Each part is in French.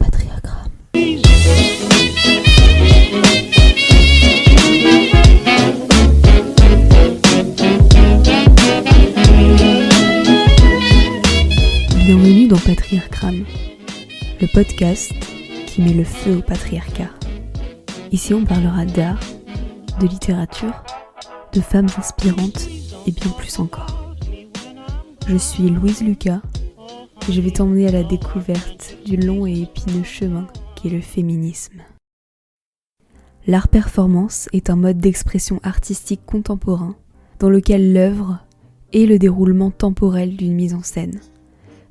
Patriargramme. Bienvenue dans Patriargramme, le podcast qui met le feu au patriarcat. Ici on parlera d'art, de littérature, de femmes inspirantes et bien plus encore. Je suis Louise Lucas et je vais t'emmener à la découverte du long et épineux chemin qu'est le féminisme. L'art performance est un mode d'expression artistique contemporain dans lequel l'œuvre est le déroulement temporel d'une mise en scène,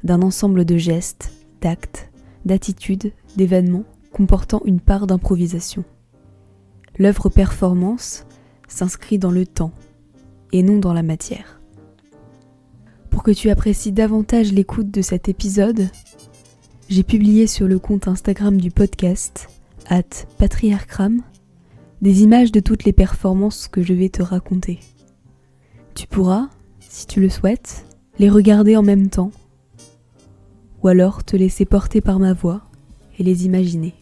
d'un ensemble de gestes, d'actes, d'attitudes, d'événements comportant une part d'improvisation. L'œuvre performance s'inscrit dans le temps et non dans la matière. Pour que tu apprécies davantage l'écoute de cet épisode, j'ai publié sur le compte Instagram du podcast @patriargramme des images de toutes les performances que je vais te raconter. Tu pourras, si tu le souhaites, les regarder en même temps ou alors te laisser porter par ma voix et les imaginer.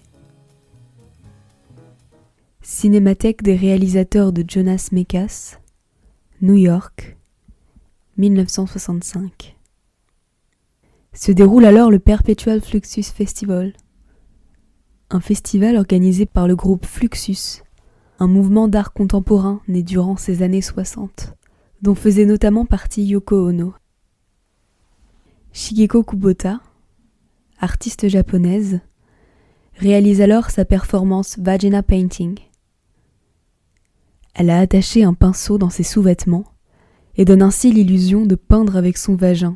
Cinémathèque des réalisateurs de Jonas Mekas, New York, 1965. Se déroule alors le Perpetual Fluxus Festival, un festival organisé par le groupe Fluxus, un mouvement d'art contemporain né durant ces années 60, dont faisait notamment partie Yoko Ono. Shigeko Kubota, artiste japonaise, réalise alors sa performance Vagina Painting. Elle a attaché un pinceau dans ses sous-vêtements et donne ainsi l'illusion de peindre avec son vagin.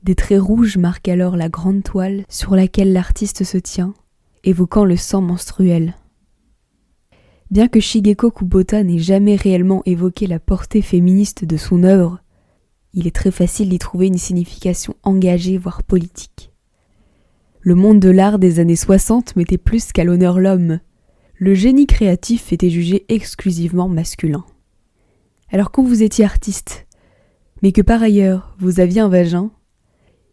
Des traits rouges marquent alors la grande toile sur laquelle l'artiste se tient, évoquant le sang menstruel. Bien que Shigeko Kubota n'ait jamais réellement évoqué la portée féministe de son œuvre, il est très facile d'y trouver une signification engagée, voire politique. Le monde de l'art des années 60 mettait plus qu'à l'honneur l'homme. Le génie créatif était jugé exclusivement masculin. Alors quand vous étiez artiste, mais que par ailleurs vous aviez un vagin,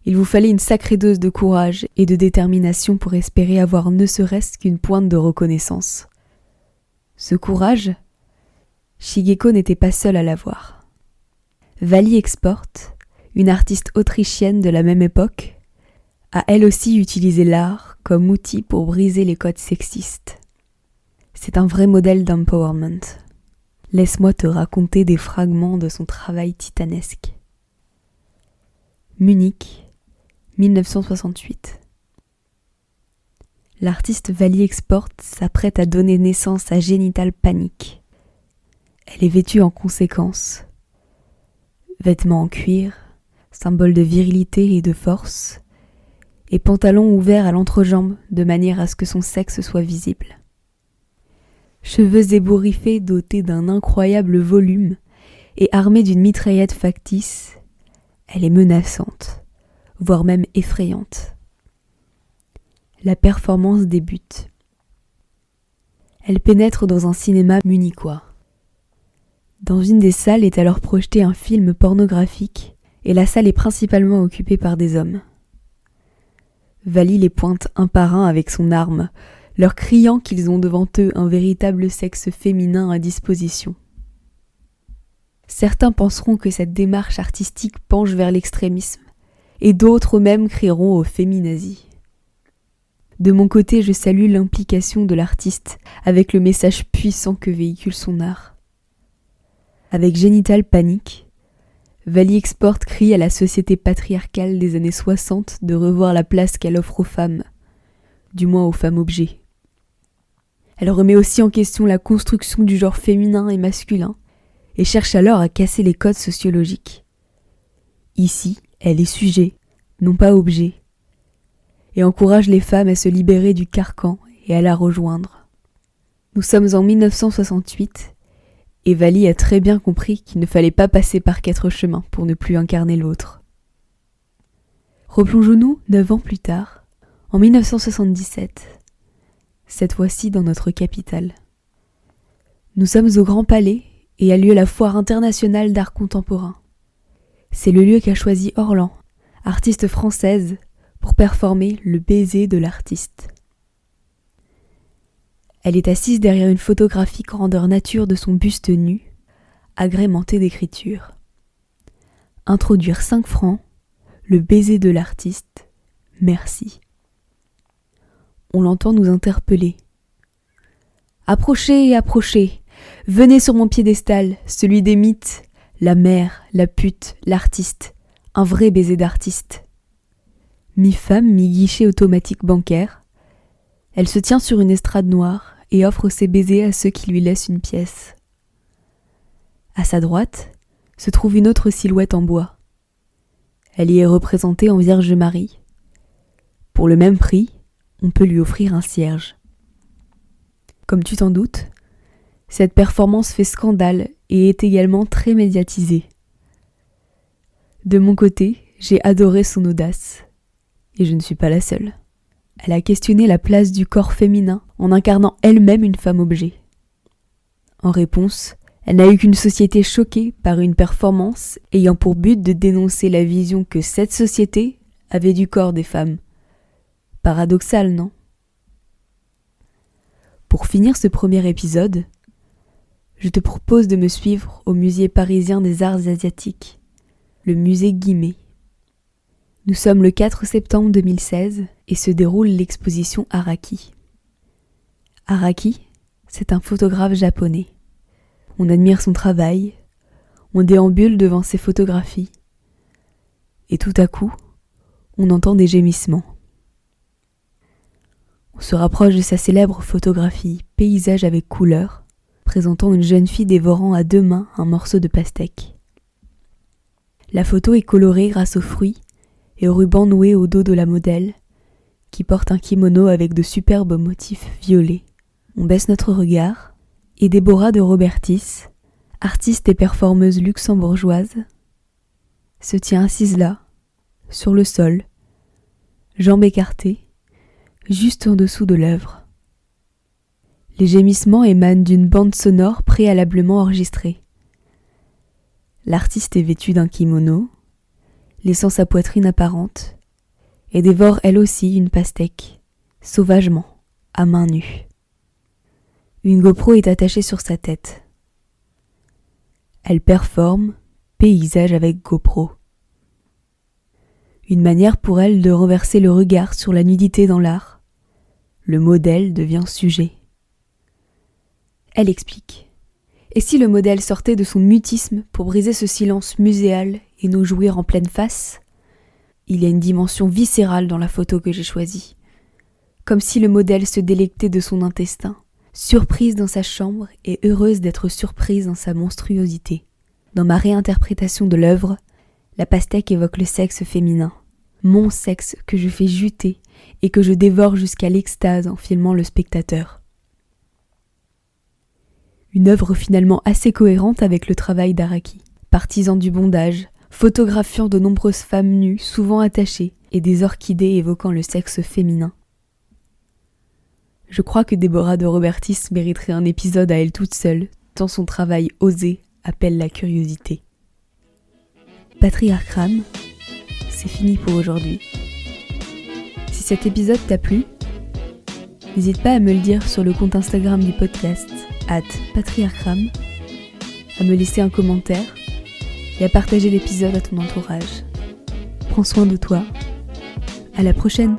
il vous fallait une sacrée dose de courage et de détermination pour espérer avoir ne serait-ce qu'une pointe de reconnaissance. Ce courage, Shigeko n'était pas seule à l'avoir. Vali Export, une artiste autrichienne de la même époque, a elle aussi utilisé l'art comme outil pour briser les codes sexistes. C'est un vrai modèle d'empowerment. Laisse-moi te raconter des fragments de son travail titanesque. Munich, 1968. L'artiste Vali Export s'apprête à donner naissance à Genital Panic. Elle est vêtue en conséquence. Vêtements en cuir, symbole de virilité et de force, et pantalon ouvert à l'entrejambe de manière à ce que son sexe soit visible. Cheveux ébouriffés dotés d'un incroyable volume et armée d'une mitraillette factice, elle est menaçante, voire même effrayante. La performance débute. Elle pénètre dans un cinéma munichois. Dans une des salles est alors projeté un film pornographique et la salle est principalement occupée par des hommes. Vali les pointe un par un avec son arme, leur criant qu'ils ont devant eux un véritable sexe féminin à disposition. Certains penseront que cette démarche artistique penche vers l'extrémisme, et d'autres même crieront au féminazie. De mon côté, je salue l'implication de l'artiste avec le message puissant que véhicule son art. Avec Genital Panic, Vali Export crie à la société patriarcale des années 60 de revoir la place qu'elle offre aux femmes, du moins aux femmes objets. Elle remet aussi en question la construction du genre féminin et masculin et cherche alors à casser les codes sociologiques. Ici, elle est sujet, non pas objet, et encourage les femmes à se libérer du carcan et à la rejoindre. Nous sommes en 1968 et Vali a très bien compris qu'il ne fallait pas passer par 4 chemins pour ne plus incarner l'autre. Replongeons-nous 9 ans plus tard, en 1977, cette fois-ci dans notre capitale. Nous sommes au Grand Palais et a lieu la Foire internationale d'art contemporain. C'est le lieu qu'a choisi Orlan, artiste française, pour performer le baiser de l'artiste. Elle est assise derrière une photographie grandeur nature de son buste nu, agrémentée d'écriture. Introduire 5 francs, le baiser de l'artiste, merci. On l'entend nous interpeller. Approchez, approchez, venez sur mon piédestal, celui des mythes, la mère, la pute, l'artiste, un vrai baiser d'artiste. Mi-femme, mi-guichet automatique bancaire, elle se tient sur une estrade noire et offre ses baisers à ceux qui lui laissent une pièce. À sa droite se trouve une autre silhouette en bois. Elle y est représentée en Vierge Marie. Pour le même prix, on peut lui offrir un cierge. Comme tu t'en doutes, cette performance fait scandale et est également très médiatisée. De mon côté, j'ai adoré son audace. Et je ne suis pas la seule. Elle a questionné la place du corps féminin en incarnant elle-même une femme-objet. En réponse, elle n'a eu qu'une société choquée par une performance ayant pour but de dénoncer la vision que cette société avait du corps des femmes. Paradoxal, non ? Pour finir ce premier épisode, je te propose de me suivre au musée parisien des arts asiatiques, le musée Guimet. Nous sommes le 4 septembre 2016 et se déroule l'exposition Araki. Araki, c'est un photographe japonais. On admire son travail, on déambule devant ses photographies. Et tout à coup, on entend des gémissements. On se rapproche de sa célèbre photographie « Paysage avec couleur », présentant une jeune fille dévorant à 2 mains un morceau de pastèque. La photo est colorée grâce aux fruits et au ruban noué au dos de la modèle, qui porte un kimono avec de superbes motifs violets. On baisse notre regard, et Déborah de Robertis, artiste et performeuse luxembourgeoise, se tient assise là, sur le sol, jambes écartées, juste en dessous de l'œuvre. Les gémissements émanent d'une bande sonore préalablement enregistrée. L'artiste est vêtue d'un kimono, laissant sa poitrine apparente, et dévore elle aussi une pastèque, sauvagement, à main nue. Une GoPro est attachée sur sa tête. Elle performe paysage avec GoPro. Une manière pour elle de renverser le regard sur la nudité dans l'art. Le modèle devient sujet. Elle explique. Et si le modèle sortait de son mutisme pour briser ce silence muséal et nous jouir en pleine face ? Il y a une dimension viscérale dans la photo que j'ai choisie. Comme si le modèle se délectait de son intestin, surprise dans sa chambre et heureuse d'être surprise dans sa monstruosité. Dans ma réinterprétation de l'œuvre, la pastèque évoque le sexe féminin, mon sexe que je fais juter et que je dévore jusqu'à l'extase en filmant le spectateur. Une œuvre finalement assez cohérente avec le travail d'Araki, partisan du bondage, photographiant de nombreuses femmes nues, souvent attachées, et des orchidées évoquant le sexe féminin. Je crois que Déborah de Robertis mériterait un épisode à elle toute seule, tant son travail osé appelle la curiosité. Patriarchram, c'est fini pour aujourd'hui. Si cet épisode t'a plu, n'hésite pas à me le dire sur le compte Instagram du podcast, @patriarchram, à me laisser un commentaire et à partager l'épisode à ton entourage. Prends soin de toi. À la prochaine!